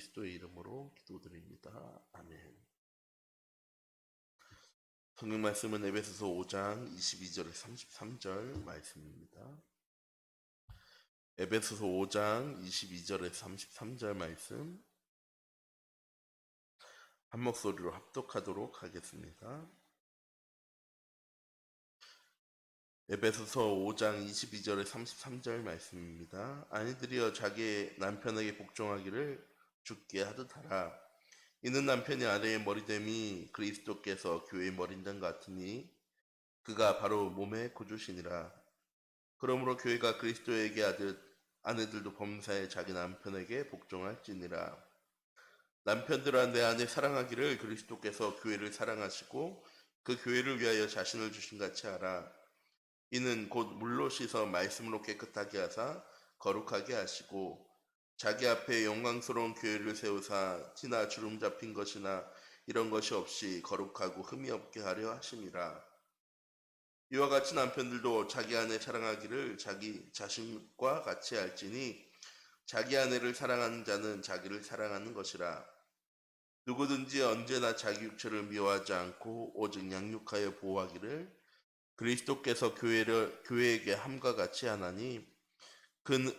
그리스도의 이름으로 기도드립니다. 아멘. 성경 말씀은 에베소서 5장 22절에서 33절 말씀입니다. 에베소서 5장 22절에서 33절 말씀 한 목소리로 합독하도록 하겠습니다. 에베소서 5장 22절에 33절 말씀입니다. 아내들이여 자기 남편에게 복종하기를 주께 하듯 하라. 이는 남편이 아내의 머리됨이 그리스도께서 교회의 머리됨 같으니 그가 바로 몸의 구주시니라. 그러므로 교회가 그리스도에게 하듯 아내들도 범사에 자기 남편에게 복종할지니라. 남편들아 내 아내 사랑하기를 그리스도께서 교회를 사랑하시고 그 교회를 위하여 자신을 주신 같이 하라. 이는 곧 물로 씻어 말씀으로 깨끗하게 하사 거룩하게 하시고 자기 앞에 영광스러운 교회를 세우사 티나 주름 잡힌 것이나 이런 것이 없이 거룩하고 흠이 없게 하려 하심이라. 이와 같이 남편들도 자기 아내 사랑하기를 자기 자신과 같이 할지니 자기 아내를 사랑하는 자는 자기를 사랑하는 것이라. 누구든지 언제나 자기 육체를 미워하지 않고 오직 양육하여 보호하기를 그리스도께서 교회에게 함과 같이 하나니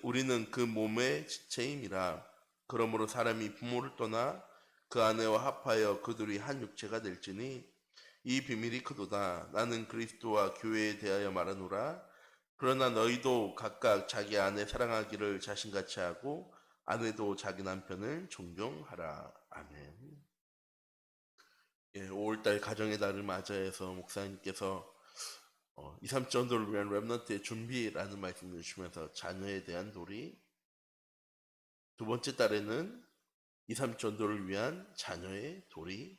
우리는 그 몸의 지체임이라. 그러므로 사람이 부모를 떠나 그 아내와 합하여 그들이 한 육체가 될지니 이 비밀이 크도다. 나는 그리스도와 교회에 대하여 말하노라. 그러나 너희도 각각 자기 아내 사랑하기를 자신같이 하고 아내도 자기 남편을 존경하라. 아멘. 5월달 가정의 달을 맞이해서 목사님께서 2, 3 전도를 위한 렘넌트의 준비라는 말씀을 주시면서 자녀에 대한 도리, 두 번째 달에는 2, 3 전도를 위한 자녀의 도리라는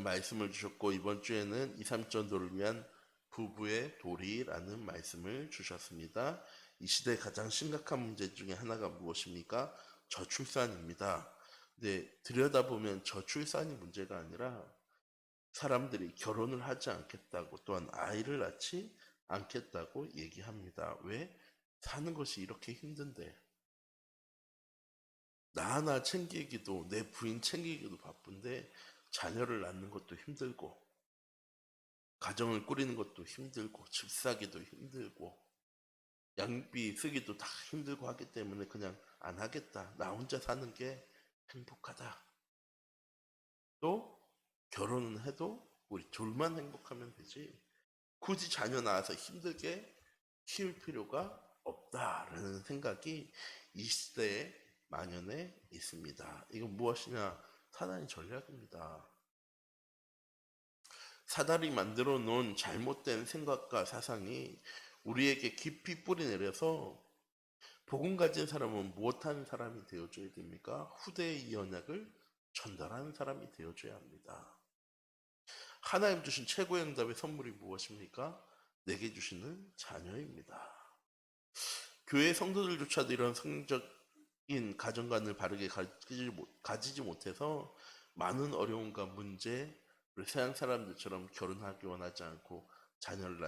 말씀을 주셨고, 이번 주에는 2, 3 전도를 위한 부부의 도리라는 말씀을 주셨습니다. 이 시대의 가장 심각한 문제 중에 하나가 무엇입니까? 저출산입니다. 근데 들여다보면 저출산이 문제가 아니라 사람들이 결혼을 하지 않겠다고 또한 아이를 낳지 않겠다고 얘기합니다. 왜? 사는 것이 이렇게 힘든데 나 하나 챙기기도 내 부인 챙기기도 바쁜데 자녀를 낳는 것도 힘들고 가정을 꾸리는 것도 힘들고 집 사기도 힘들고 양비 쓰기도 다 힘들고 하기 때문에 그냥 안 하겠다. 나 혼자 사는 게 행복하다. 또 결혼은 해도 우리 둘만 행복하면 되지 굳이 자녀 낳아서 힘들게 키울 필요가 없다라는 생각이 이 시대에 만연해 있습니다. 이건 무엇이냐? 사단의 전략입니다. 사단이 만들어 놓은 잘못된 생각과 사상이 우리에게 깊이 뿌리내려서 복음 가진 사람은 무엇하는 사람이 되어줘야 됩니까? 후대의 이 언약을 전달하는 사람이 되어줘야 합니다. 하나님 주신 최고의 응답의 선물이 무엇입니까? 내게 주시는 자녀입니다. 교회 성도들조차도 이런 성경적인 가정관을 바르게 가지지 못해서 많은 어려움과 문제를 서양 사람들처럼 결혼하기 원하지 않고 자녀를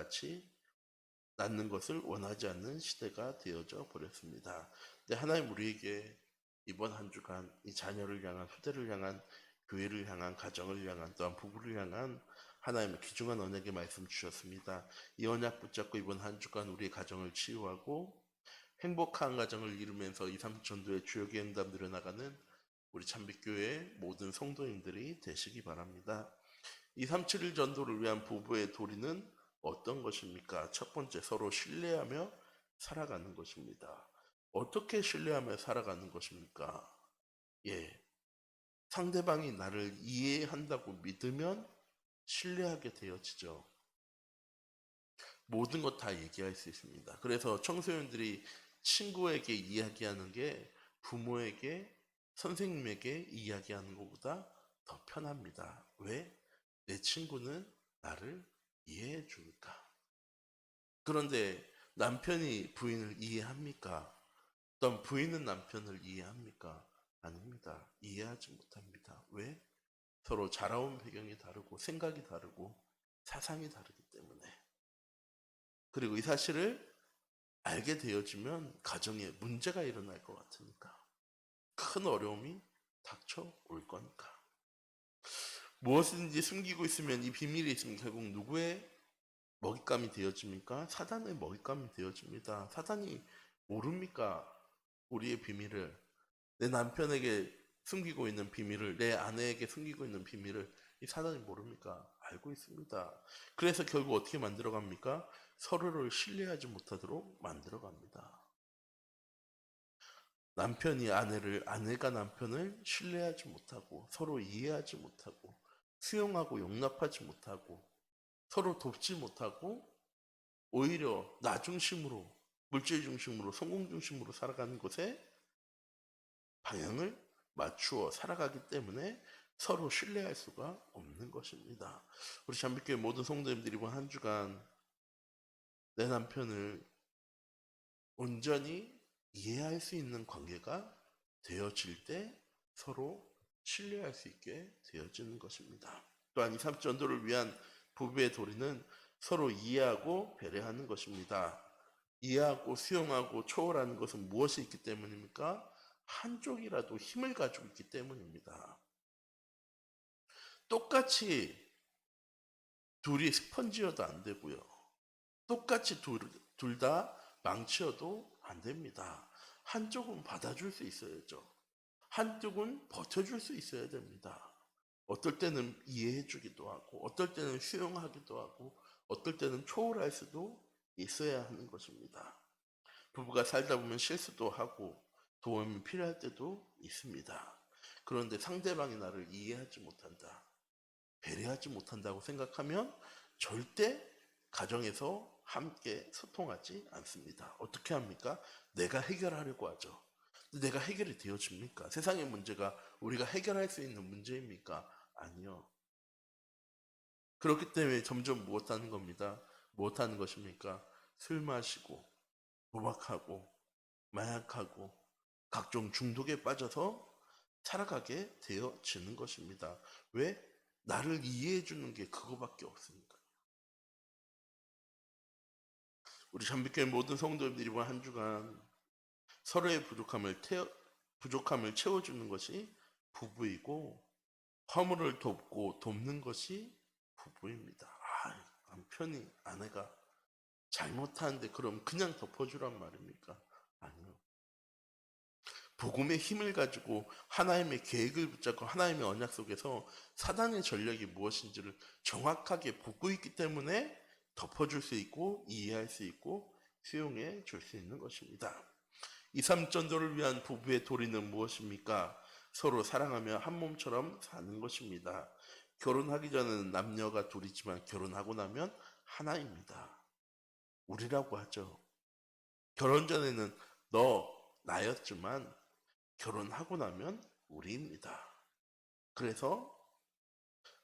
낳는 것을 원하지 않는 시대가 되어져 버렸습니다. 근데 하나님 우리에게 이번 한 주간 이 자녀를 향한 후대를 향한 교회를 향한 가정을 향한 또한 부부를 향한 하나님의 귀중한 언약의 말씀 주셨습니다. 이 언약 붙잡고 이번 한 주간 우리의 가정을 치유하고 행복한 가정을 이루면서 2, 3 전도의 주역의 응답 누려나가는 우리 참빛교회 모든 성도님들이 되시기 바랍니다. 2, 3, 7일 전도를 위한 부부의 도리는 어떤 것입니까? 첫 번째, 서로 신뢰하며 살아가는 것입니다. 어떻게 신뢰하며 살아가는 것입니까? 상대방이 나를 이해한다고 믿으면 신뢰하게 되어지죠. 모든 것 다 얘기할 수 있습니다. 그래서 청소년들이 친구에게 이야기하는 게 부모에게, 선생님에게 이야기하는 것보다 더 편합니다. 왜? 내 친구는 나를 이해해 줄까? 그런데 남편이 부인을 이해합니까? 어떤 부인은 남편을 이해합니까? 아닙니다. 이해하지 못합니다. 왜? 서로 자라온 배경이 다르고 생각이 다르고 사상이 다르기 때문에. 그리고 이 사실을 알게 되어지면 가정에 문제가 일어날 것 같으니까 큰 어려움이 닥쳐올 거니까. 무엇이든지 숨기고 있으면 이 비밀이 있으면 결국 누구의 먹잇감이 되어집니까? 사단의 먹잇감이 되어집니다. 사단이 모릅니까? 우리의 비밀을, 내 남편에게 숨기고 있는 비밀을, 내 아내에게 숨기고 있는 비밀을 이 사단이 모릅니까? 알고 있습니다. 그래서 결국 어떻게 만들어갑니까? 서로를 신뢰하지 못하도록 만들어갑니다. 남편이 아내를, 아내가 남편을 신뢰하지 못하고 서로 이해하지 못하고 수용하고 용납하지 못하고 서로 돕지 못하고 오히려 나 중심으로, 물질 중심으로, 성공 중심으로 살아가는 것에 방향을 맞추어 살아가기 때문에 서로 신뢰할 수가 없는 것입니다. 우리 잠빛교회 모든 성도님들이 이번 한 주간 내 남편을 온전히 이해할 수 있는 관계가 되어질 때 서로 신뢰할 수 있게 되어지는 것입니다. 또한 2, 3 전도를 위한 부부의 도리는 서로 이해하고 배려하는 것입니다. 이해하고 수용하고 초월하는 것은 무엇이 있기 때문입니까? 한쪽이라도 힘을 가지고 있기 때문입니다. 똑같이 둘이 스펀지여도 안 되고요. 똑같이 둘 다 망치여도 안 됩니다. 한쪽은 받아줄 수 있어야죠. 한쪽은 버텨줄 수 있어야 됩니다. 어떨 때는 이해해주기도 하고, 어떨 때는 수용하기도 하고, 어떨 때는 초월할 수도 있어야 하는 것입니다. 부부가 살다 보면 실수도 하고 도움이 필요할 때도 있습니다. 그런데 상대방이 나를 이해하지 못한다, 배려하지 못한다고 생각하면 절대 가정에서 함께 소통하지 않습니다. 어떻게 합니까? 내가 해결하려고 하죠. 내가 해결이 되어집니까? 세상의 문제가 우리가 해결할 수 있는 문제입니까? 아니요. 그렇기 때문에 점점 무엇하는 겁니다. 무엇하는 것입니까? 술 마시고 도박하고 마약하고 각종 중독에 빠져서 살아가게 되어지는 것입니다. 왜? 나를 이해해 주는 게 그거밖에 없으니까. 우리 잠빛교회 모든 성도들이 이번 한 주간 서로의 부족함을 채워주는 것이 부부이고, 허물을 돕고 돕는 것이 부부입니다. 남편이, 아내가 잘못하는데 그럼 그냥 덮어주란 말입니까? 아니요. 복음의 힘을 가지고 하나님의 계획을 붙잡고 하나님의 언약 속에서 사단의 전략이 무엇인지를 정확하게 보고 있기 때문에 덮어줄 수 있고 이해할 수 있고 수용해 줄 수 있는 것입니다. 2, 3전도를 위한 부부의 도리는 무엇입니까? 서로 사랑하며 한 몸처럼 사는 것입니다. 결혼하기 전에는 남녀가 둘이지만 결혼하고 나면 하나입니다. 우리라고 하죠. 결혼 전에는 너, 나였지만 결혼하고 나면 우리입니다. 그래서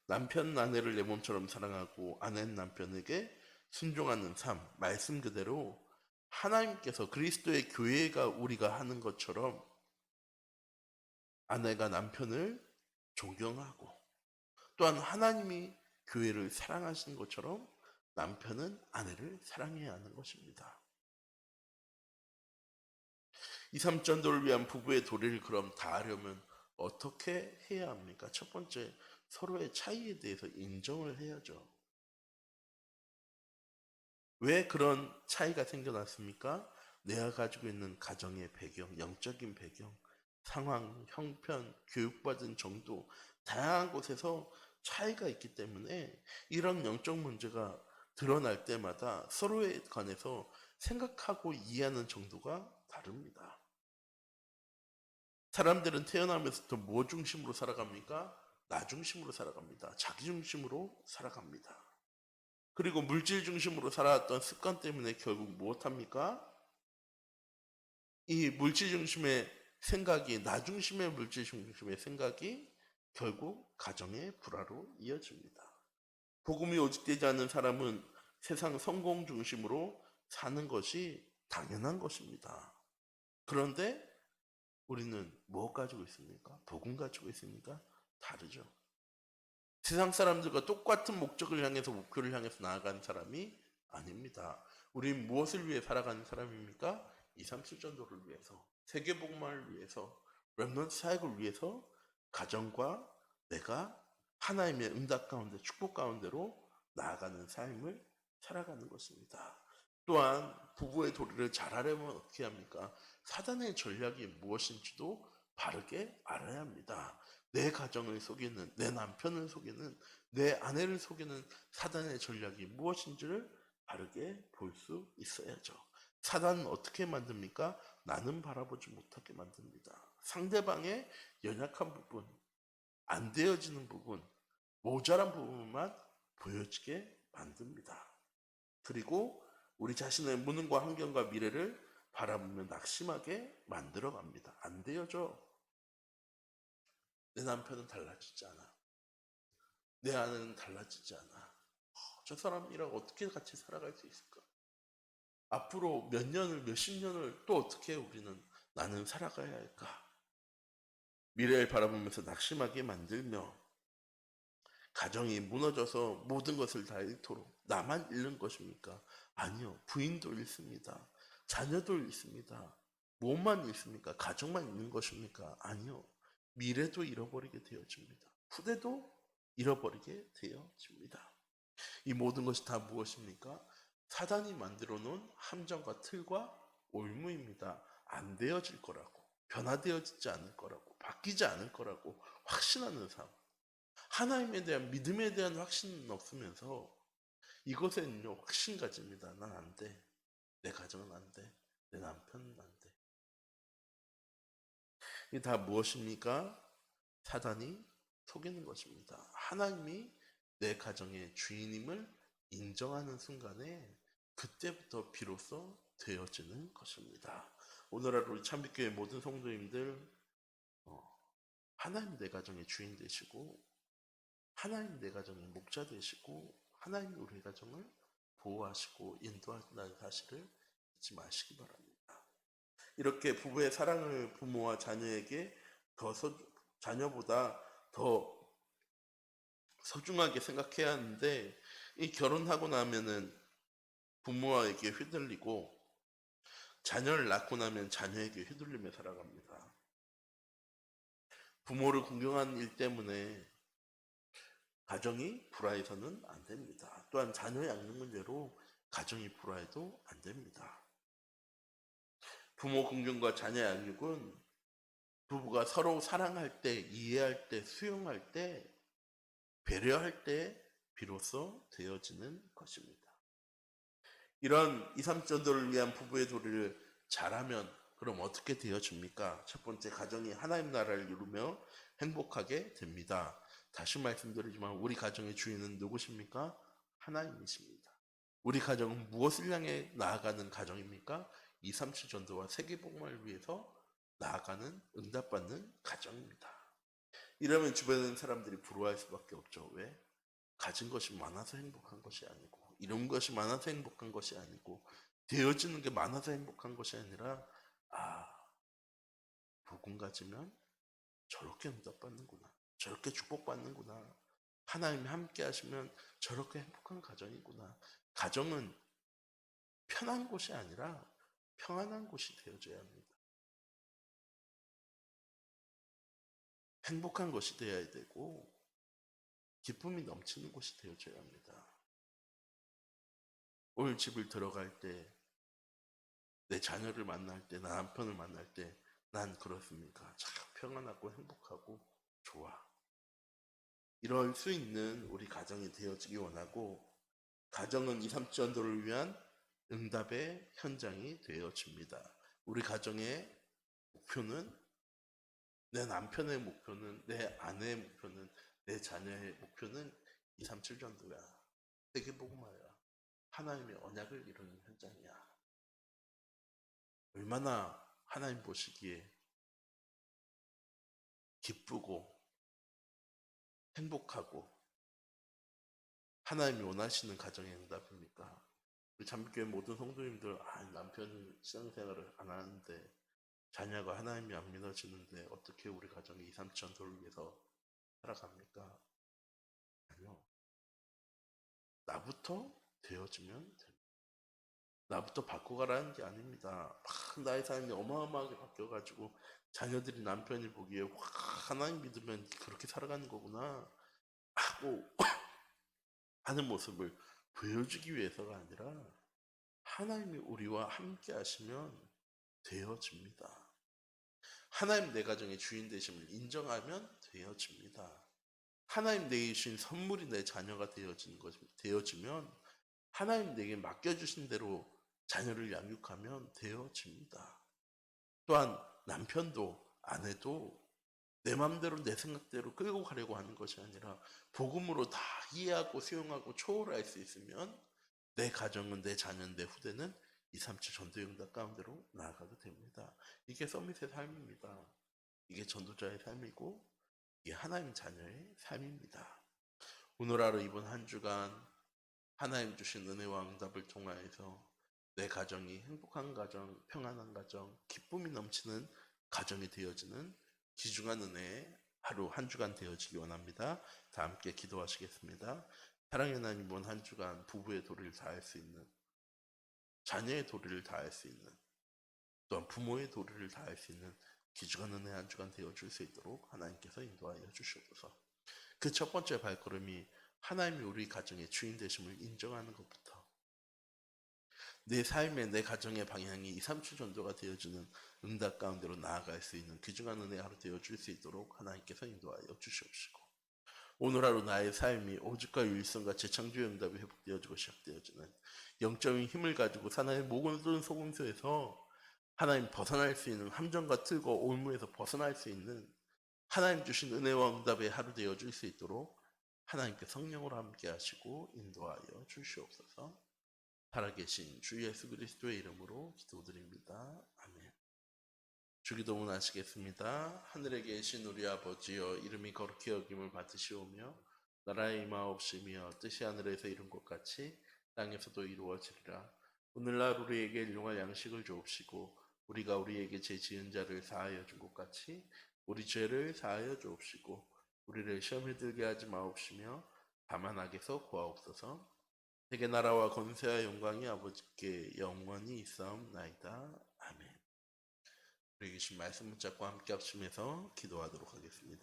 남편은 아내를 내 몸처럼 사랑하고 아내는 남편에게 순종하는 삶, 말씀 그대로 하나님께서 그리스도의 교회가 우리가 하는 것처럼 아내가 남편을 존경하고, 또한 하나님이 교회를 사랑하시는 것처럼 남편은 아내를 사랑해야 하는 것입니다. 2, 3전도를 위한 부부의 도리를 그럼 다하려면 어떻게 해야 합니까? 첫 번째, 서로의 차이에 대해서 인정을 해야죠. 왜 그런 차이가 생겨났습니까? 내가 가지고 있는 가정의 배경, 영적인 배경, 상황, 형편, 교육받은 정도, 다양한 곳에서 차이가 있기 때문에 이런 영적 문제가 드러날 때마다 서로에 관해서 생각하고 이해하는 정도가 다릅니다. 사람들은 태어나면서부터 뭐 중심으로 살아갑니까? 나 중심으로 살아갑니다. 자기 중심으로 살아갑니다. 그리고 물질 중심으로 살아왔던 습관 때문에 결국 무엇합니까? 이 물질 중심의 생각이, 나 중심의 물질 중심의 생각이 결국 가정의 불화로 이어집니다. 복음이 오직되지 않는 사람은 세상 성공 중심으로 사는 것이 당연한 것입니다. 그런데 우리는 뭐 가지고 있습니까? 복음 가지고 있습니까? 다르죠. 세상 사람들과 똑같은 목적을 향해서, 목표를 향해서 나아가는 사람이 아닙니다. 우린 무엇을 위해 살아가는 사람입니까? 2, 3, 7전도를 위해서, 세계복음화를 위해서, 렘넌트 사역을 위해서 가정과 내가 하나님의 응답 가운데 축복 가운데로 나아가는 삶을 살아가는 것입니다. 또한 부부의 도리를 잘하려면 어떻게 합니까? 사단의 전략이 무엇인지도 바르게 알아야 합니다. 내 가정을 속이는, 내 남편을 속이는, 내 아내를 속이는 사단의 전략이 무엇인지를 바르게 볼 수 있어야죠. 사단은 어떻게 만듭니까? 나는 바라보지 못하게 만듭니다. 상대방의 연약한 부분, 안 되어지는 부분, 모자란 부분만 보여지게 만듭니다. 그리고 우리 자신의 무능과 환경과 미래를 바라보며 낙심하게 만들어 갑니다. 안 되어져. 내 남편은 달라지지 않아. 내 아내는 달라지지 않아. 저 사람이랑 어떻게 같이 살아갈 수 있을까? 앞으로 몇 년을, 몇십 년을 또 어떻게 우리는 나는 살아가야 할까? 미래를 바라보면서 낙심하게 만들며 가정이 무너져서 모든 것을 다 잃도록 나만 잃는 것입니까? 아니요. 부인도 잃습니다. 자녀도 잃습니다. 뭐만 잃습니까? 가정만 잃는 것입니까? 아니요. 미래도 잃어버리게 되어집니다. 후대도 잃어버리게 되어집니다. 이 모든 것이 다 무엇입니까? 사단이 만들어 놓은 함정과 틀과 올무입니다. 안 되어질 거라고, 변화되어지지 않을 거라고, 바뀌지 않을 거라고 확신하는 삶. 하나님에 대한 믿음에 대한 확신은 없으면서 이것에는요 확신 가집니다. 난 안 돼. 내 가정은 안 돼. 내 남편은 안 돼. 이게 다 무엇입니까? 사단이 속이는 것입니다. 하나님이 내 가정의 주인임을 인정하는 순간에 그때부터 비로소 되어지는 것입니다. 오늘 하루 참빛교회 모든 성도님들 하나님 내 가정의 주인 되시고 하나님 내 가정의 목자 되시고 하나님 우리 가정을 보호하시고 인도한다는 사실을 잊지 마시기 바랍니다. 이렇게 부부의 사랑을 부모와 자녀에게 자녀보다 더 소중하게 생각해야 하는데 이 결혼하고 나면은 부모에게 휘둘리고 자녀를 낳고 나면 자녀에게 휘둘리며 살아갑니다. 부모를 공경하는 일 때문에 가정이 불화해서는 안 됩니다. 또한 자녀 양육 문제로 가정이 불화해도 안 됩니다. 부모 공경과 자녀 양육은 부부가 서로 사랑할 때, 이해할 때, 수용할 때, 배려할 때 비로소 되어지는 것입니다. 이런 2, 3전도를 위한 부부의 도리를 잘하면 그럼 어떻게 되어집니까? 첫 번째, 가정이 하나님 나라를 이루며 행복하게 됩니다. 다시 말씀드리지만 우리 가정의 주인은 누구십니까? 하나님이십니다. 우리 가정은 무엇을 향해 나아가는 가정입니까? 237 전도와 세계복음을 위해서 나아가는 응답받는 가정입니다. 이러면 주변의 사람들이 부러워할 수밖에 없죠. 왜? 가진 것이 많아서 행복한 것이 아니고 이런 것이 많아서 행복한 것이 아니고 되어지는 게 많아서 행복한 것이 아니라 복음 가지면 저렇게 응답받는구나. 저렇게 축복받는구나. 하나님이 함께 하시면 저렇게 행복한 가정이구나. 가정은 편한 곳이 아니라 평안한 곳이 되어져야 합니다. 행복한 것이 되어야 되고 기쁨이 넘치는 곳이 되어져야 합니다. 오늘 집을 들어갈 때, 내 자녀를 만날 때, 나 남편을 만날 때 난 그렇습니까? 참 평안하고 행복하고 좋아. 이럴 수 있는 우리 가정이 되어지기 원하고 가정은 2, 3 전도를 위한 응답의 현장이 되어집니다. 우리 가정의 목표는 내 남편의 목표는 내 아내의 목표는 내 자녀의 목표는 2, 3, 7 전도야. 세계복음화야. 하나님의 언약을 이루는 현장이야. 얼마나 하나님 보시기에 기쁘고 행복하고 하나님이 원하시는 가정의 응답입니까? 우리 잠교회 모든 성도님들 남편이 신앙생활을 안 하는데 자녀가 하나님이 안 믿어지는데 어떻게 우리 가정이 2, 3 전도를 위해서 살아갑니까? 아니요. 나부터 되어지면 됩니다. 나부터 바꿔가라는 게 아닙니다. 막 나의 삶이 어마어마하게 바뀌어가지고 자녀들이 남편이 보기에 와, 하나님 믿으면 그렇게 살아가는 거구나 하고 하는 모습을 보여주기 위해서가 아니라 하나님이 우리와 함께 하시면 되어집니다. 하나님 내 가정의 주인 되심을 인정하면 되어집니다. 하나님 내게 주신 선물이 내 자녀가 되어지면 하나님 내게 맡겨주신 대로 자녀를 양육하면 되어집니다. 또한 남편도 아내도 내 맘대로 내 생각대로 끌고 가려고 하는 것이 아니라 복음으로 다 이해하고 수용하고 초월할 수 있으면 내 가정은 내 자녀는 내 후대는 237 전도영당 가운데로 나아가게 됩니다. 이게 서밋의 삶입니다. 이게 전도자의 삶이고 이게 하나님 자녀의 삶입니다. 오늘 하루 이번 한 주간 하나님 주신 은혜와 응답을 통하여서 내 가정이 행복한 가정, 평안한 가정, 기쁨이 넘치는 가정이 되어지는 귀중한 은혜의 하루 한 주간 되어지기 원합니다. 다 함께 기도하시겠습니다. 사랑의 하나님, 이번 한 주간 부부의 도리를 다할 수 있는, 자녀의 도리를 다할 수 있는, 또한 부모의 도리를 다할 수 있는 귀중한 은혜 한 주간 되어줄 수 있도록 하나님께서 인도하여 주시옵소서. 그 첫 번째 발걸음이 하나님이 우리 가정의 주인 되심을 인정하는 것부터 내 삶의 내 가정의 방향이 2, 3주 전도가 되어주는 응답 가운데로 나아갈 수 있는 귀중한 은혜 하루 되어줄 수 있도록 하나님께서 인도하여 주시옵시고 오늘 하루 나의 삶이 오직과 유일성과 재창조의 응답이 회복되어지고 시작되어지는 영적인 힘을 가지고 사나의 모든 소금소에서 하나님 벗어날 수 있는 함정과 틀과 올무에서 벗어날 수 있는 하나님 주신 은혜와 응답의 하루 되어줄 수 있도록 하나님께 성령으로 함께 하시고 인도하여 주시옵소서. 살아계신 주 예수 그리스도의 이름으로 기도드립니다. 아멘. 주기도문 하시겠습니다. 하늘에 계신 우리 아버지여, 이름이 거룩히 여김을 받으시오며 나라의 임하옵시며 뜻이 하늘에서 이룬 것 같이 땅에서도 이루어지리라. 오늘날 우리에게 일용할 양식을 주옵시고 우리가 우리에게 죄 지은 자를 사하여 준 것 같이 우리 죄를 사하여 주옵시고 우리를 시험에 들게 하지 마옵시며 다만 악에서 구하옵소서. 세계 나라와 권세와 영광이 아버지께 영원히 있사옵나이다. 아멘. 우리 계신 말씀 붙잡고 함께 합심해서 기도하도록 하겠습니다.